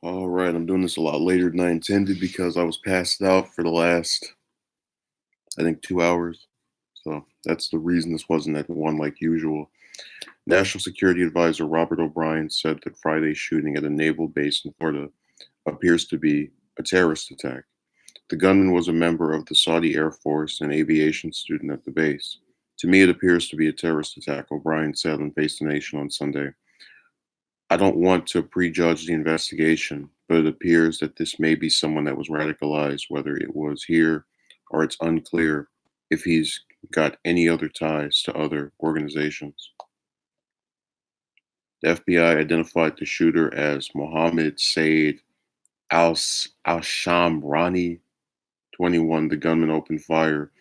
All right, I'm doing this a lot later than I intended because I was passed out for the last, I think, 2 hours. So that's the reason this wasn't at one like usual. National Security Advisor Robert O'Brien said that Friday's shooting at a naval base in Florida appears to be a terrorist attack. The gunman was a member of the Saudi Air Force and aviation student at the base. To me, it appears to be a terrorist attack, O'Brien said on Face the Nation on Sunday. I don't want to prejudge the investigation, but it appears that this may be someone that was radicalized, whether it was here or it's unclear if he's got any other ties to other organizations. The FBI identified the shooter as Mohammed Said al-Shamrani, 21. The gunman opened fire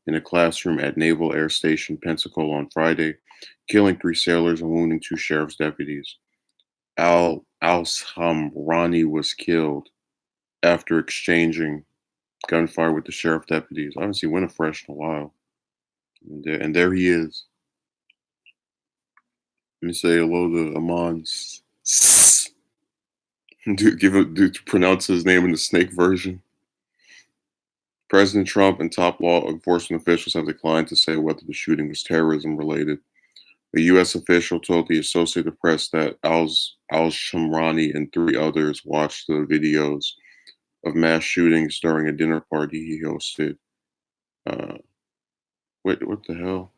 in a classroom at Naval Air Station Pensacola on Friday, killing 3 sailors and wounding 2 sheriff's deputies. Al-Samrani was killed after exchanging gunfire with the sheriff deputies. I haven't seen Winterfresh in a while. And there he is. Let me say hello to Amon. Dude, pronounce his name in the snake version. President Trump and top law enforcement officials have declined to say whether the shooting was terrorism related. A U.S. official told the Associated Press that al-Shamrani and 3 others watched the videos of mass shootings during a dinner party he hosted. What the hell?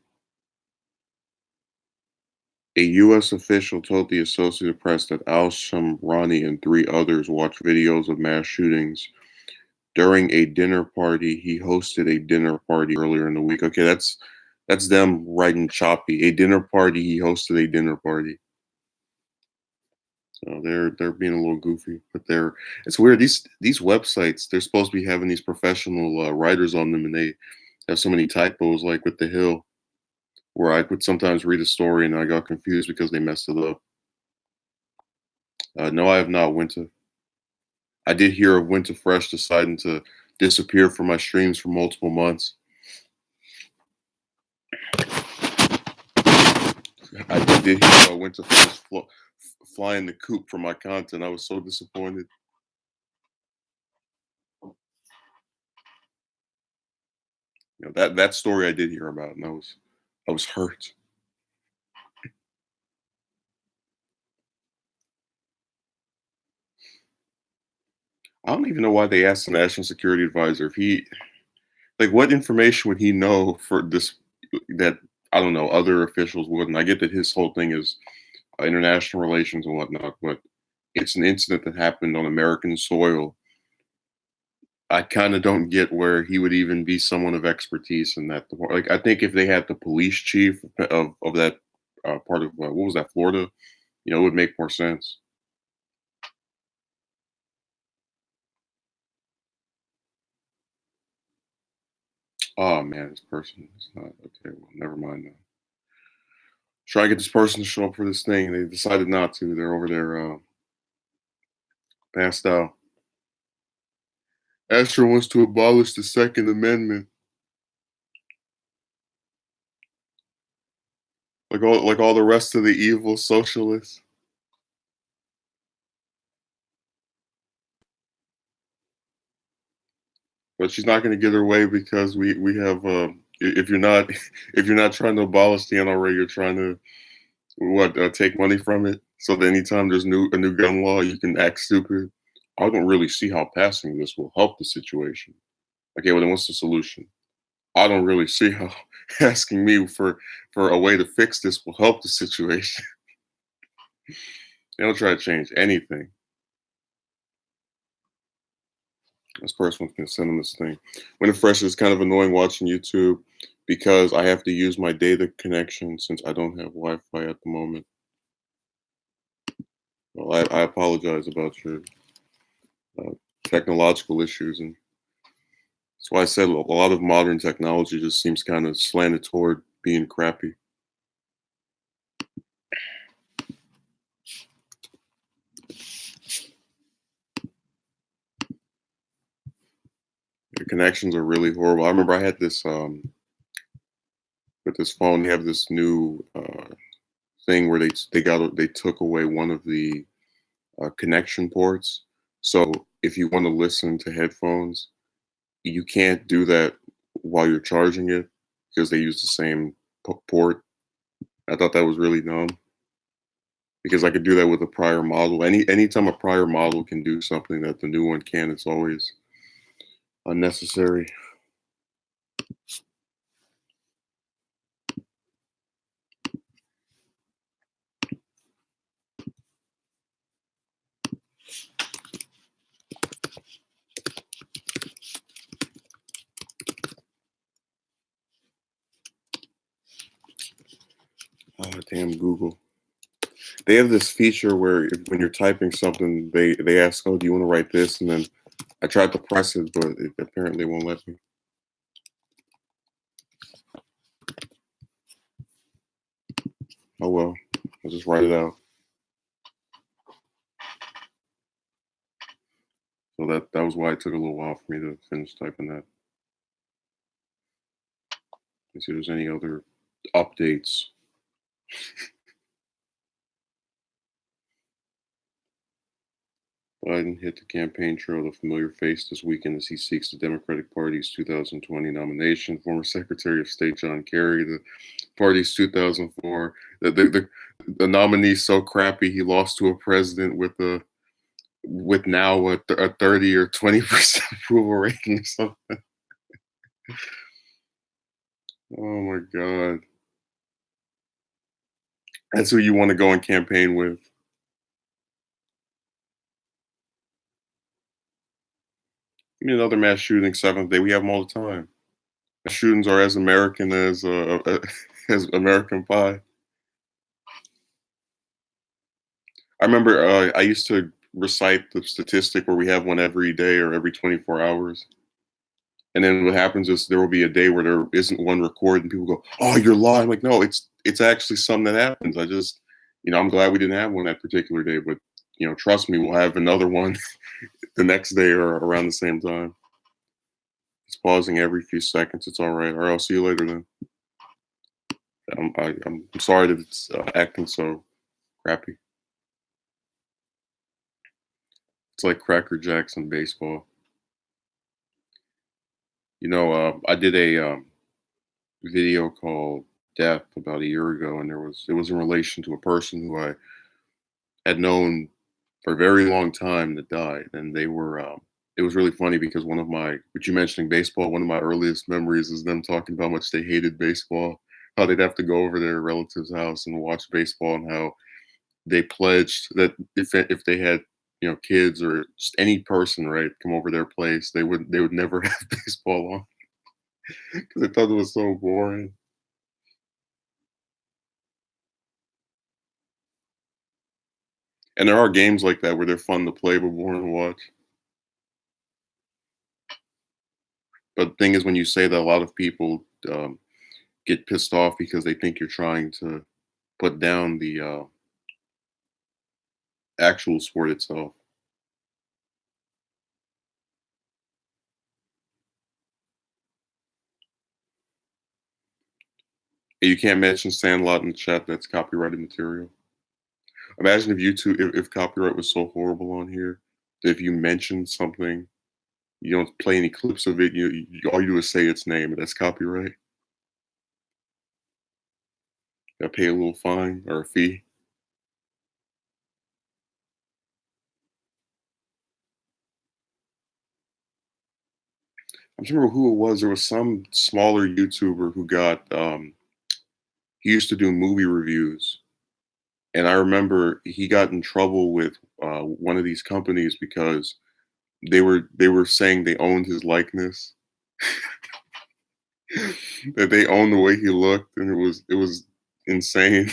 A U.S. official told the Associated Press that al-Shamrani and 3 others watched videos of mass shootings during a dinner party. He hosted a dinner party earlier in the week. Okay, that's them writing choppy. A dinner party. He hosted a dinner party. So they're being a little goofy, but it's weird. These websites, they're supposed to be having these professional writers on them, and they have so many typos, like with The Hill, where I would sometimes read a story and I got confused because they messed it up. No, I have not. I did hear of Winter Fresh deciding to disappear from my streams for multiple months. I did hear about Winter Fresh flying the coop for my content. I was so disappointed. That story I did hear about, and I was hurt. I don't even know why they asked the National Security Advisor if he, like, what information would he know for this that I don't know other officials wouldn't. I get that his whole thing is international relations and whatnot, but it's an incident that happened on American soil. I kind of don't get where he would even be someone of expertise in that. Like, I think if they had the police chief of that part of what was that, Florida, it would make more sense. Oh man, this person is not okay. Well, never mind now. Try to get this person to show up for this thing. They decided not to. They're over there passed out. Asher wants to abolish the Second Amendment, like all the rest of the evil socialists. But she's not going to get her way because we have if you're not if you're not trying to abolish the NRA, you're trying to take money from it. So that anytime there's a new gun law, you can act stupid. I don't really see how passing this will help the situation. Okay, well then what's the solution? I don't really see how asking me for a way to fix this will help the situation. They don't try to change anything. This person was gonna send them this thing. When it fresh is kind of annoying watching YouTube because I have to use my data connection since I don't have Wi-Fi at the moment. Well, I apologize about your uh, technological issues, and that's why I said a lot of modern technology just seems kind of slanted toward being crappy. The connections are really horrible. I remember I had this with this phone. They have this new thing where they took away one of the connection ports, So if you want to listen to headphones, you can't do that while you're charging it because they use the same port. I thought that was really dumb because I could do that with a prior model. Anytime a prior model can do something that the new one can, it's always unnecessary. Oh, damn Google. They have this feature where when you're typing something, they ask, "Oh, do you want to write this?" And then I tried to press it, but it apparently won't let me. Oh well, I'll just write it out. So that was why it took a little while for me to finish typing that. Let's see if there's any other updates. Biden hit the campaign trail with a familiar face this weekend as he seeks the Democratic Party's 2020 nomination. Former Secretary of State John Kerry, the party's 2004, the nominee's so crappy he lost to a president with now a 30 or 20% approval rating or something. Oh my God. That's who you want to go and campaign with. Give me another mass shooting, seventh day. We have them all the time. Mass shootings are as American as American Pie. I remember I used to recite the statistic where we have one every day or every 24 hours. And then what happens is there will be a day where there isn't one recorded and people go, "Oh, you're lying." I'm like, no, it's actually something that happens. I just, I'm glad we didn't have one that particular day, but trust me, we'll have another one the next day or around the same time. It's pausing every few seconds. It's all right. Or I'll see you later then. I'm sorry that it's acting so crappy. It's like Cracker Jacks in baseball. I did a video called Death about a year ago, and it was in relation to a person who I had known for a very long time that died, and they were. It was really funny because which you mentioning baseball, one of my earliest memories is them talking about how much they hated baseball, how they'd have to go over their relative's house and watch baseball, and how they pledged that if they had kids or just any person right come over their place, they would never have baseball on because they thought it was so boring. And there are games like that where they're fun to play but boring to watch. But the thing is, when you say that, a lot of people get pissed off because they think you're trying to put down the actual sport itself. And you can't mention Sandlot in the chat. That's copyrighted material. Imagine if YouTube, if copyright was so horrible on here, that if you mention something, you don't play any clips of it. All you do is say its name, and that's copyright. Got to pay a little fine or a fee. I don't remember who it was. There was some smaller YouTuber who he used to do movie reviews, and I remember he got in trouble with one of these companies because they were saying they owned his likeness, that they owned the way he looked, and it was insane.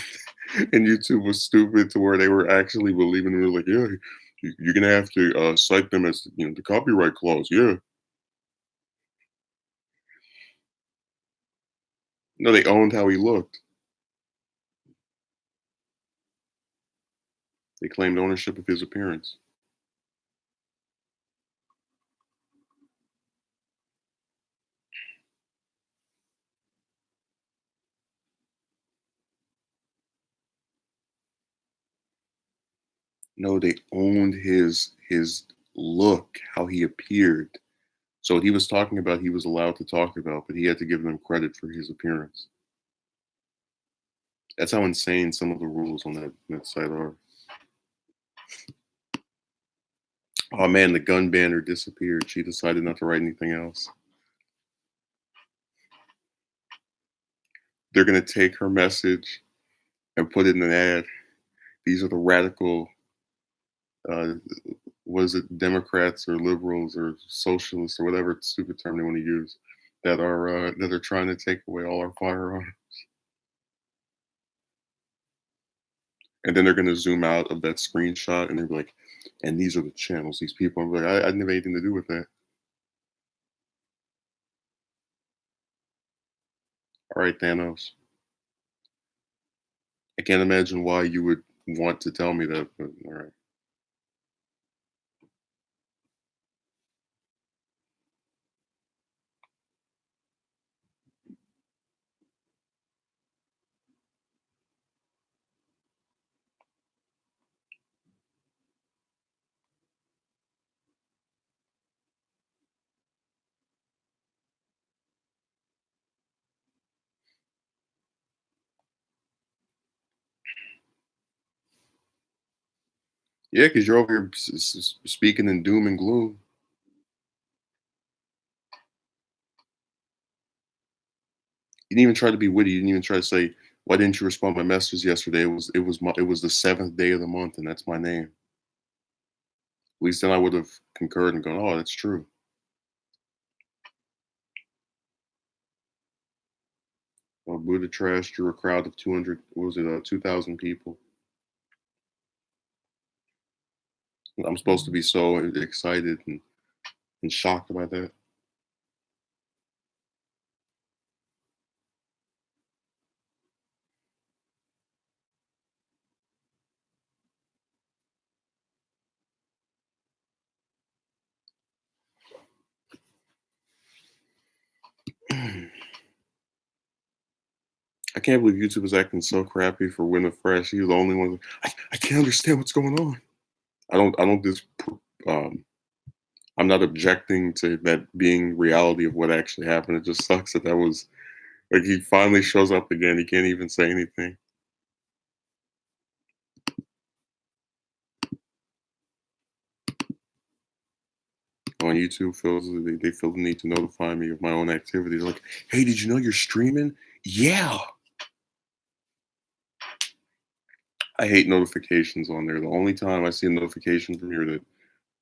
And YouTube was stupid to where they were actually believing it. They were like, yeah, you're gonna have to cite them as the copyright clause. Yeah, no, they owned how he looked. They claimed ownership of his appearance. No, they owned his look, how he appeared. So what he was talking about, he was allowed to talk about, but he had to give them credit for his appearance. That's how insane some of the rules on that site are. Oh man, the gun banner disappeared. She decided not to write anything else. They're gonna take her message and put it in an ad. These are the radical, uh, was it Democrats or liberals or socialists or whatever stupid term they want to use that are trying to take away all our firearms. And then they're gonna zoom out of that screenshot and they're like, and these are the channels. These people. I'm like, I didn't have anything to do with that. All right, Thanos. I can't imagine why you would want to tell me that, but all right. Yeah, because you're over here speaking in doom and gloom. You didn't even try to be witty. You didn't even try to say, "Why didn't you respond to my messages yesterday? It was the seventh day of the month, and that's my name." At least then I would have concurred and gone, "Oh, that's true." Well, Buddha trash drew a crowd of 200. What was it? 2,000 people. I'm supposed to be so excited and shocked about that. I can't believe YouTube is acting so crappy for Winter Fresh. He's the only one. I can't understand what's going on. I don't um I'm not objecting to that being reality of what actually happened. It just sucks that that was like he finally shows up again. He can't even say anything on YouTube. They feel the need to notify me of my own activity. They're like, "Hey, did you know you're streaming?" Yeah, I hate notifications on there. The only time I see a notification from here that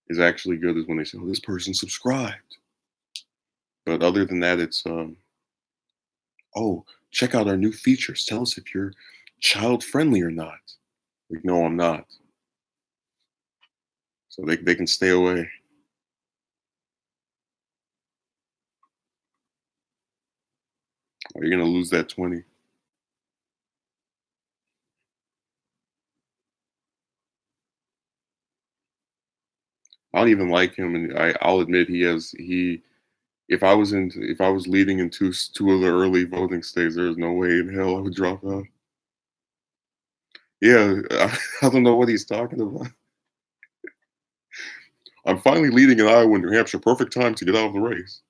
is actually good is when they say, "Oh, this person subscribed." But other than that, it's "Oh, check out our new features. Tell us if you're child friendly or not." Like, no, I'm not. So they can stay away. Or you're gonna lose that 20. I don't even like him, and I'll admit he. If I was leading in two of the early voting states, there's no way in hell I would drop out. Yeah, I don't know what he's talking about. I'm finally leading in Iowa and New Hampshire. Perfect time to get out of the race.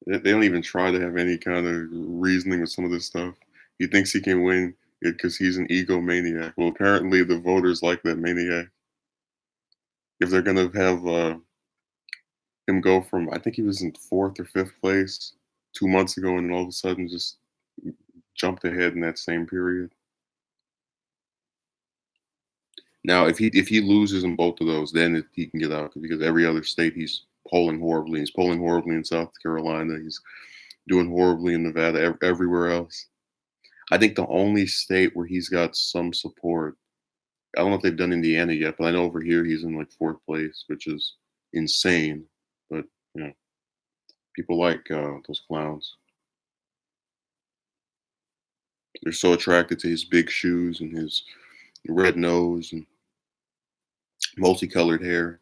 They don't even try to have any kind of reasoning with some of this stuff. He thinks he can win it because he's an egomaniac. Well, apparently the voters like that maniac. If they're gonna have him go from, I think he was in fourth or fifth place 2 months ago, and all of a sudden just jumped ahead in that same period. Now, if he loses in both of those, then he can get out because every other state he's polling horribly. He's polling horribly in South Carolina. He's doing horribly in Nevada. Everywhere else, I think the only state where he's got some support. I don't know if they've done Indiana yet, but I know over here he's in like fourth place, which is insane. But you know, people like those clowns. They're so attracted to his big shoes and his red nose and multicolored hair.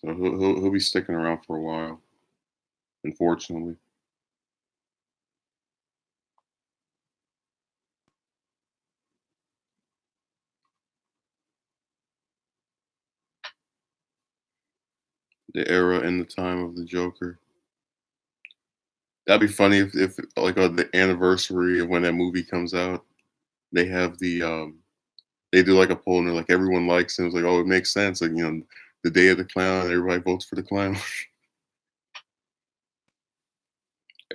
So he'll be sticking around for a while, unfortunately. The era and the time of the Joker. That'd be funny if like on the anniversary of when that movie comes out, they have they do like a poll and they're like everyone likes it. It's like, oh, it makes sense. Like, the day of the clown, everybody votes for the clown.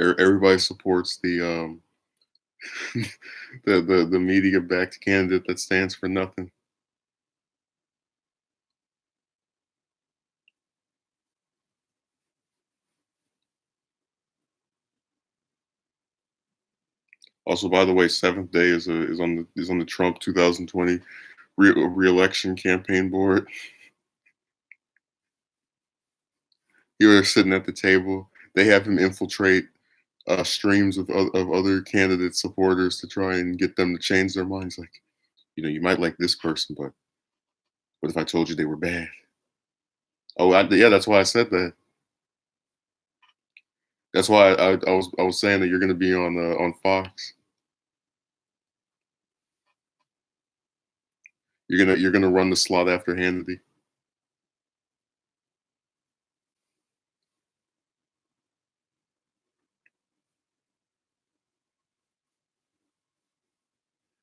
Everybody supports the media backed candidate that stands for nothing. Also, by the way, Seventh Day is on the Trump 2020 re-election campaign board. He was sitting at the table. They have him infiltrate streams of other candidate supporters to try and get them to change their minds. Like, you might like this person, but what if I told you they were bad? Oh, yeah, that's why I said that. That's why I was saying that you're going to be on Fox. You're gonna run the slot after Hannity.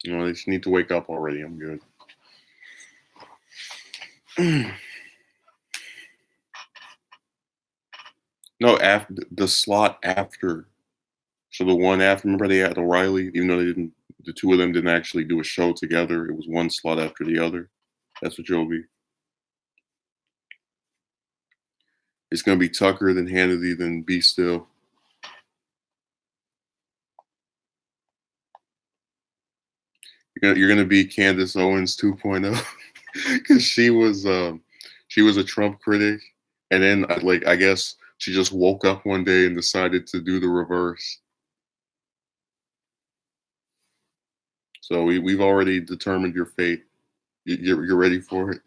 They just need to wake up already. I'm good. No, after the slot after. So the one after, remember they had O'Reilly, even though the two of them didn't actually do a show together. It was one slot after the other. That's what you'll be. It's gonna be Tucker, then Hannity, then Be Still. You're gonna be Candace Owens 2.0 because she was a Trump critic, and then like I guess she just woke up one day and decided to do the reverse. So we've already determined your fate. You're ready for it.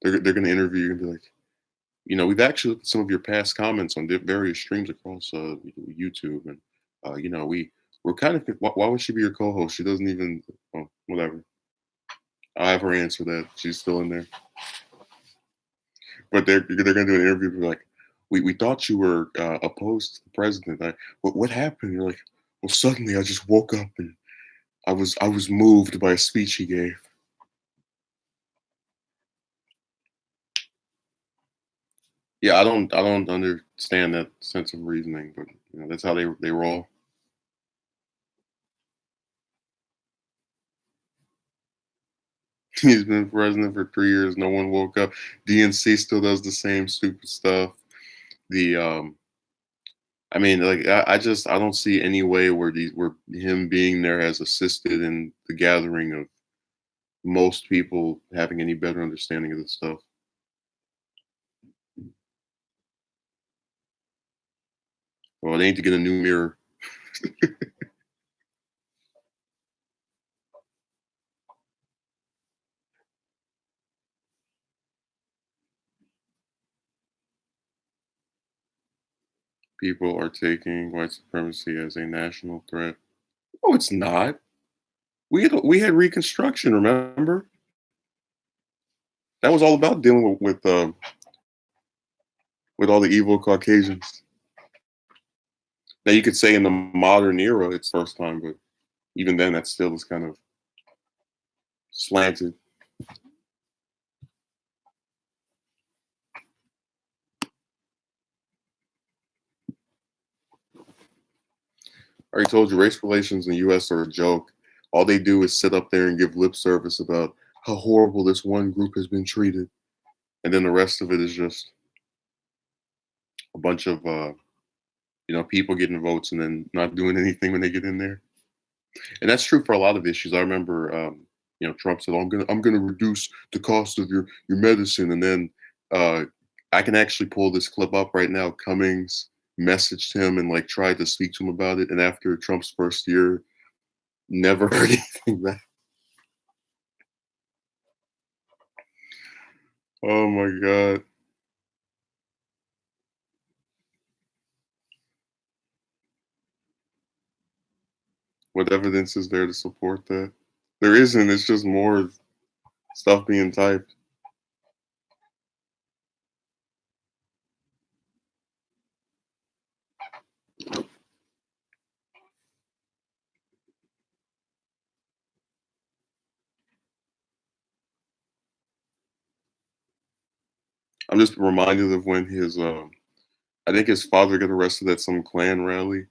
They're gonna interview you and be like, we've actually looked at some of your past comments on various streams across YouTube, and we're kind of why would she be your co-host? She doesn't even whatever. I'll have her answer that. She's still in there, but they're gonna do an interview. And be like, we thought you were opposed to the president. What happened? You're like, well, suddenly I just woke up and I was moved by a speech he gave. Yeah, I don't understand that sense of reasoning, but that's how they roll. He's been president for 3 years. No one woke up. DNC still does the same stupid stuff. The I mean, like I don't see any way where him being there has assisted in the gathering of most people having any better understanding of this stuff. Well, they need to get a new mirror. People are taking white supremacy as a national threat. No, it's not. We had Reconstruction. Remember that was all about dealing with all the evil Caucasians. Now you could say in the modern era it's first time, but even then that still is kind of slanted. I already told you race relations in the US are a joke. All they do is sit up there and give lip service about how horrible this one group has been treated. And then the rest of it is just a bunch of people getting votes and then not doing anything when they get in there. And that's true for a lot of issues. I remember, Trump said, "Oh, I'm gonna reduce the cost of your medicine," and then uh, I can actually pull this clip up right now. Cummings messaged him and like tried to speak to him about it, and after Trump's first year, never heard anything back. Oh my god. What evidence is there to support that? There isn't, it's just more stuff being typed. I'm just reminded of when I think his father got arrested at some Klan rally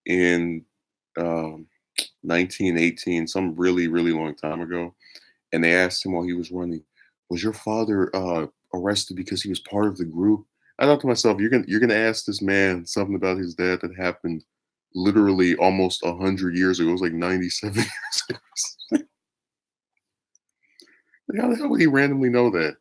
in, um, 1918, some really, really long time ago, and they asked him while he was running, "Was your father, arrested because he was part of the group?" I thought to myself, "You're gonna ask this man something about his dad that happened literally almost 100 years ago." It was like 97 years ago. Like, how the hell would he randomly know that?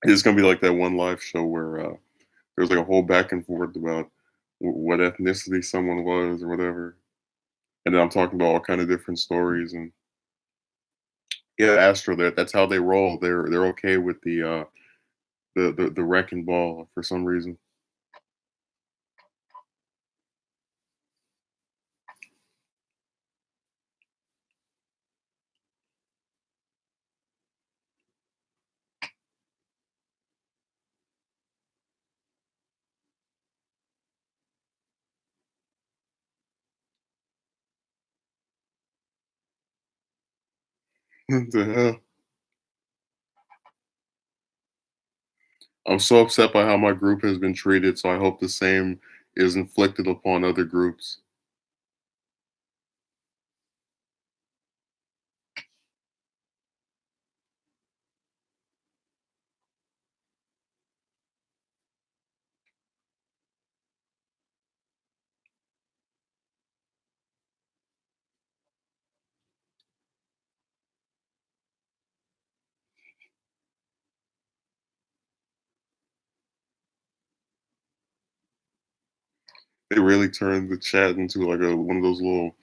It's gonna be like that one live show where, there's like a whole back and forth about what ethnicity someone was or whatever, and then I'm talking about all kind of different stories, and yeah, Astro, that's how they roll. They're okay with the wrecking ball for some reason. What the hell? I'm so upset by how my group has been treated, so I hope the same is inflicted upon other groups. They really turned the chat into like a one of those little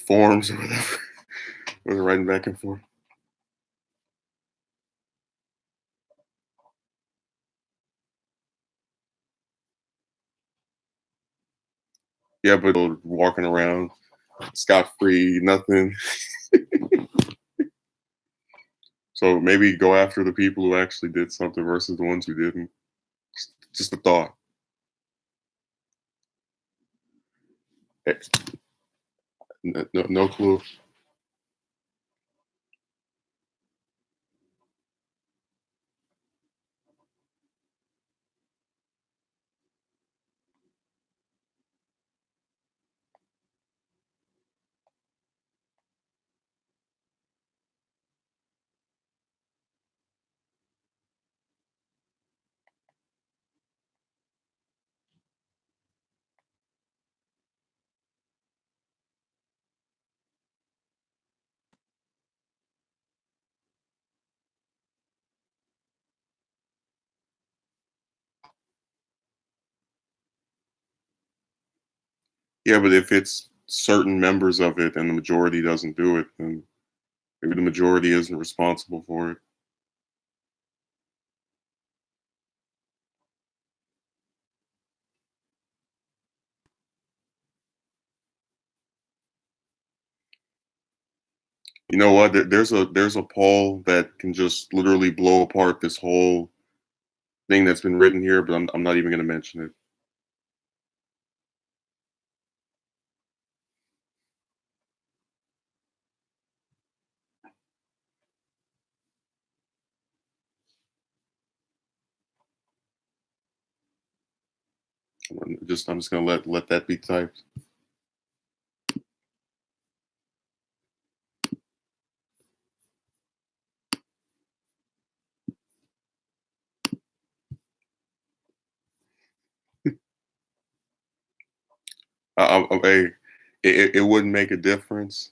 forums or whatever where they're writing back and forth. Yeah, but they're walking around scot free, nothing. So maybe go after the people who actually did something versus the ones who didn't. Just a thought. Eh, no clue. Yeah, but if it's certain members of it and the majority doesn't do it, then maybe the majority isn't responsible for it. You know what? There's a poll that can just literally blow apart this whole thing that's been written here, but I'm not even going to mention it. I'm just going to let that be typed. Hey, it wouldn't make a difference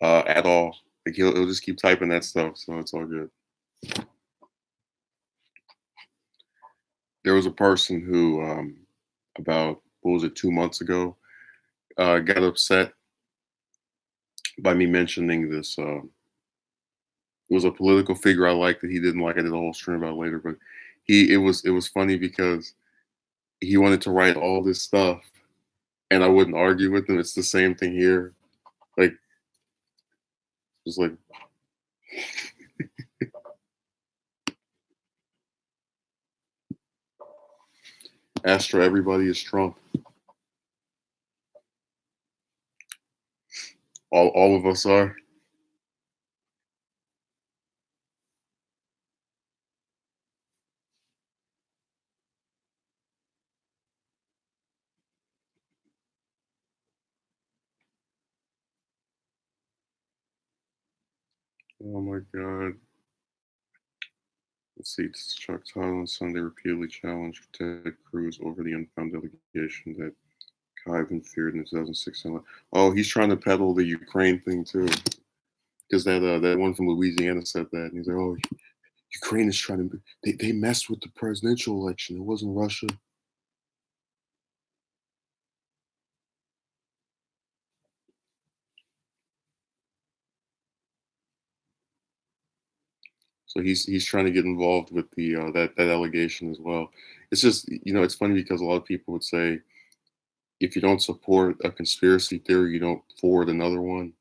at all. Like he'll just keep typing that stuff, so it's all good. There was a person who, about what was it, 2 months ago, got upset by me mentioning this. It was a political figure I liked that he didn't like. I did a whole stream about it later, but it was funny because he wanted to write all this stuff, and I wouldn't argue with him. It's the same thing here. Like, just like Astro, everybody is Trump. All of us are. Oh my god. Let's see. Chuck Todd on Sunday repeatedly challenged Ted Cruz over the unfound allegation that Kyiv feared in 2016. Oh, he's trying to peddle the Ukraine thing too, because that one from Louisiana said that, and he's like, "Oh, Ukraine is trying to they messed with the presidential election. It wasn't Russia." So he's trying to get involved with the that allegation as well. It's just it's funny because a lot of people would say if you don't support a conspiracy theory, you don't forward another one.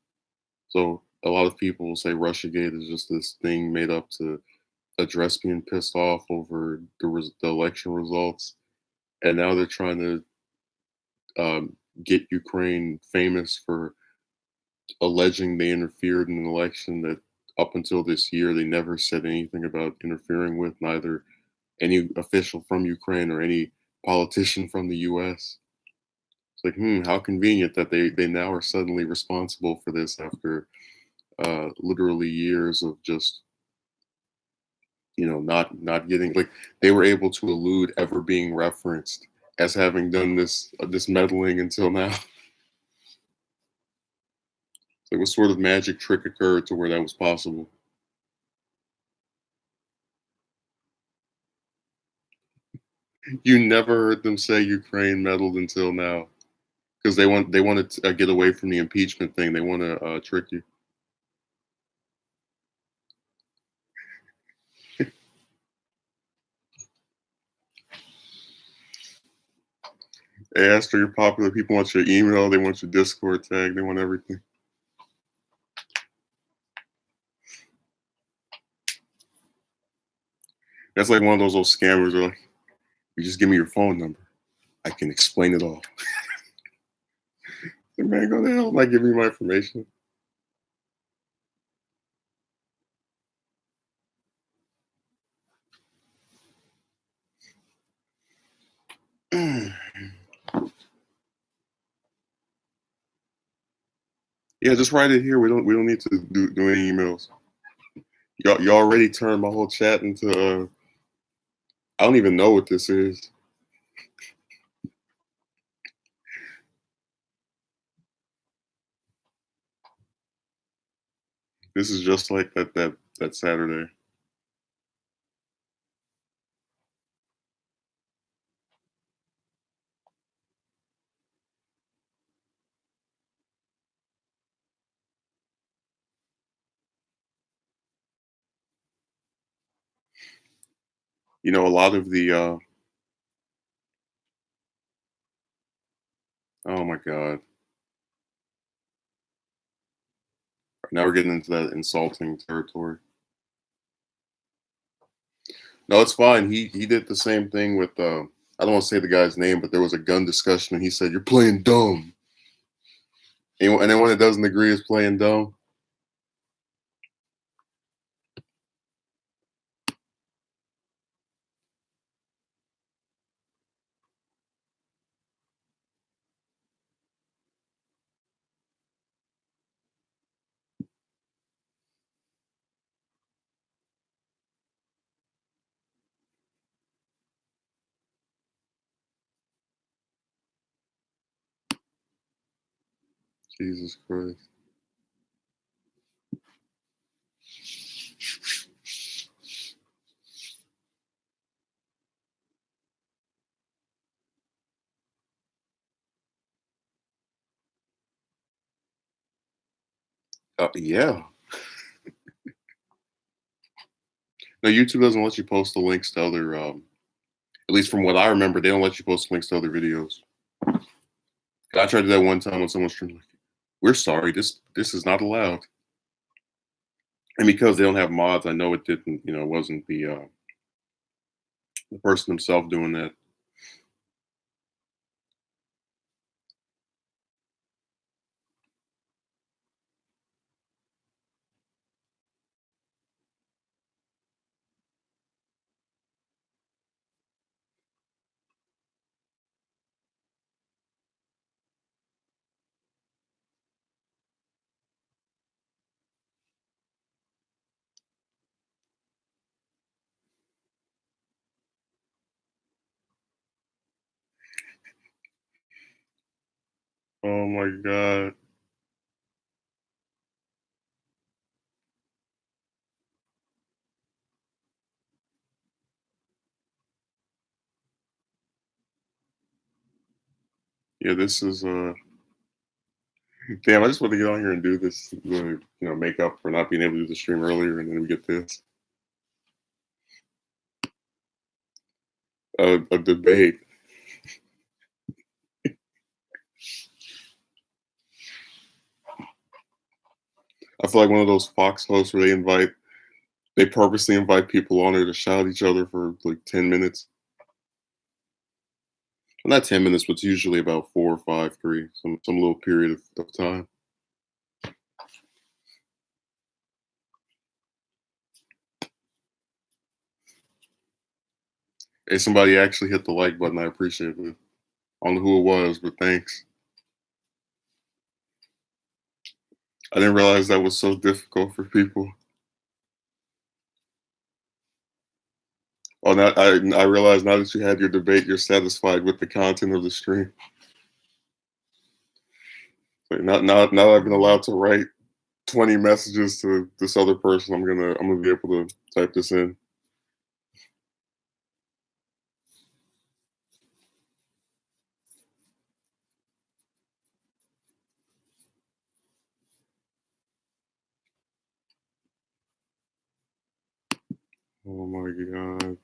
So a lot of people will say Russiagate is just this thing made up to address being pissed off over the election results, and now they're trying to get Ukraine famous for alleging they interfered in an election that up until this year they never said anything about interfering with, neither any official from Ukraine or any politician from the US. It's like, how convenient that they now are suddenly responsible for this after literally years of just not getting, like, they were able to elude ever being referenced as having done this meddling until now. So what sort of magic trick occurred to where that was possible? You never heard them say Ukraine meddled until now because they wanted to get away from the impeachment thing. They want to trick you. They asked, "Are you popular?" People want your email. They want your Discord tag. They want everything. That's like one of those old scammers. Are like, "You just give me your phone number. I can explain it all." Like, man, go to hell. I'm not giving you my information. Yeah, just write it here. We don't need to do any emails. You already turned my whole chat into I don't even know what this is. This is just like that Saturday. A lot of the oh my god. Now we're getting into that insulting territory. No, it's fine. He did the same thing with I don't want to say the guy's name, but there was a gun discussion and he said, "You're playing dumb." Anyone that doesn't agree is playing dumb. Jesus Christ. Yeah. No, YouTube doesn't let you post the links to other. At least from what I remember, they don't let you post links to other videos. I tried to do that one time on someone's stream. Like, we're sorry, this is not allowed. And because they don't have mods, I know it didn't. It wasn't the person himself doing that. Oh my god. Yeah, this is damn. I just want to get on here and do this. Make up for not being able to do the stream earlier, and then we get this a debate. I feel like one of those Fox hosts where they purposely invite people on there to shout at each other for like 10 minutes. Well, not 10 minutes, but it's usually about four or five, three, some little period of time. Hey, somebody actually hit the like button. I appreciate it. I don't know who it was, but thanks. I didn't realize that was so difficult for people. Oh, now I realize now that you had your debate, you're satisfied with the content of the stream. Like now that I've been allowed to write 20 messages to this other person, I'm gonna be able to type this in. Oh my god.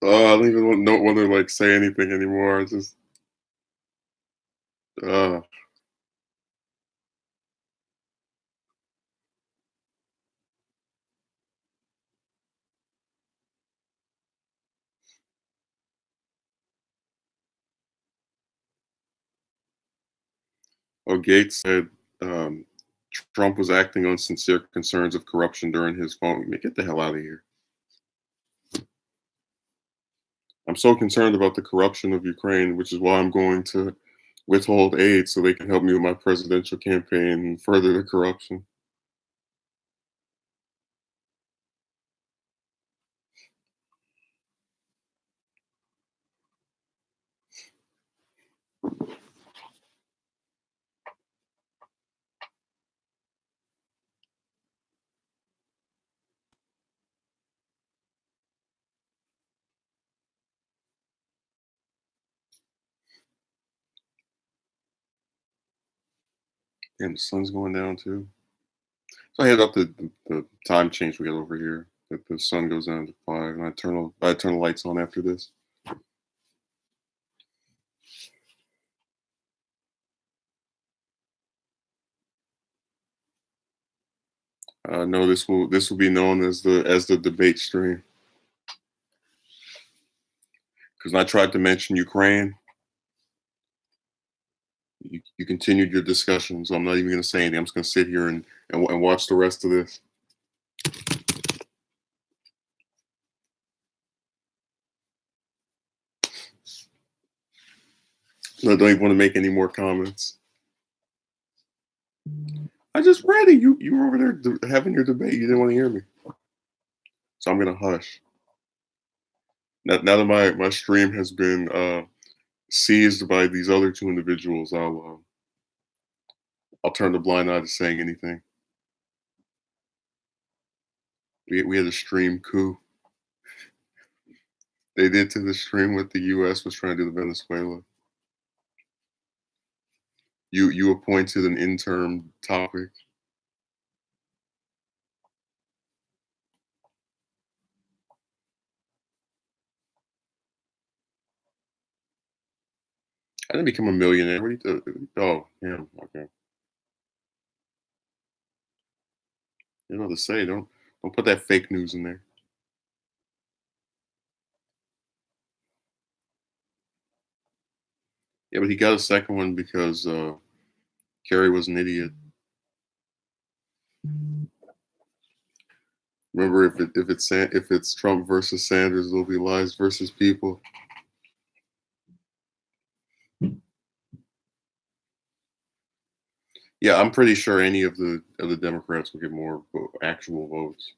I don't even want to like say anything anymore. It's just uh oh, Gates said um, Trump was acting on sincere concerns of corruption during his phone. Get the hell out of here. I'm so concerned about the corruption of Ukraine, which is why I'm going to withhold aid so they can help me with my presidential campaign and further the corruption. And the sun's going down too. So I head up the time change we got over here. That the sun goes down to 5, and I turn the lights on after this. No, this will be known as the debate stream because I tried to mention Ukraine. You continued your discussion, so I'm not even going to say anything. I'm just going to sit here and watch the rest of this. I don't even want to make any more comments. I just read it. You were over there having your debate. You didn't want to hear me, so I'm going to hush. Now that my stream has been seized by these other two individuals, I'll turn the blind eye to saying anything. We had a stream coup. They did to the stream what the U.S. was trying to do to Venezuela. You appointed an interim topic. I didn't become a millionaire. What do you oh, yeah, okay. You know what to say. Don't put that fake news in there. Yeah, but he got a second one because Kerry was an idiot. Remember, if it's Trump versus Sanders, it'll be lies versus people. Yeah, I'm pretty sure any of the Democrats will get more actual votes.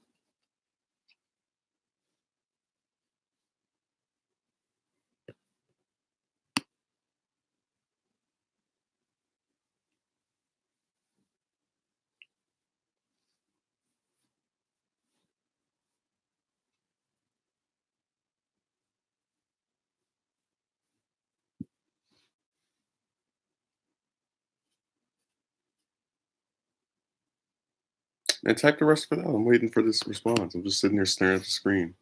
And type the rest of it out. I'm waiting for this response. I'm just sitting there staring at the screen.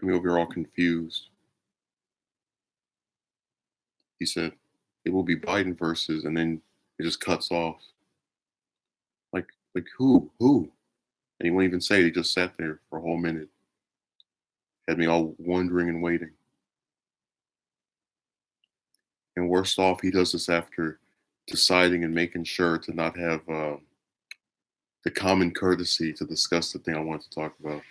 I mean, over here all confused. He said it will be Biden versus, and then it just cuts off. Like who? Who? And he won't even say it. He just sat there for a whole minute. Had me all wondering and waiting. And worst off, he does this after deciding and making sure to not have the common courtesy to discuss the thing I wanted to talk about.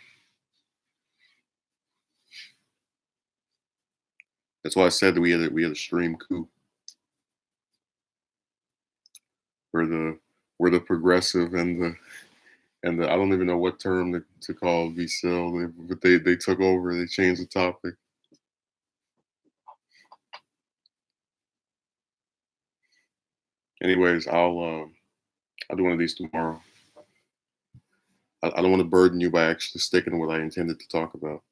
That's why I said that we had a stream coup where the progressive and the I don't even know what term to call VSIL, but they took over. They changed the topic. Anyways, I'll do one of these tomorrow. I don't want to burden you by actually sticking to what I intended to talk about.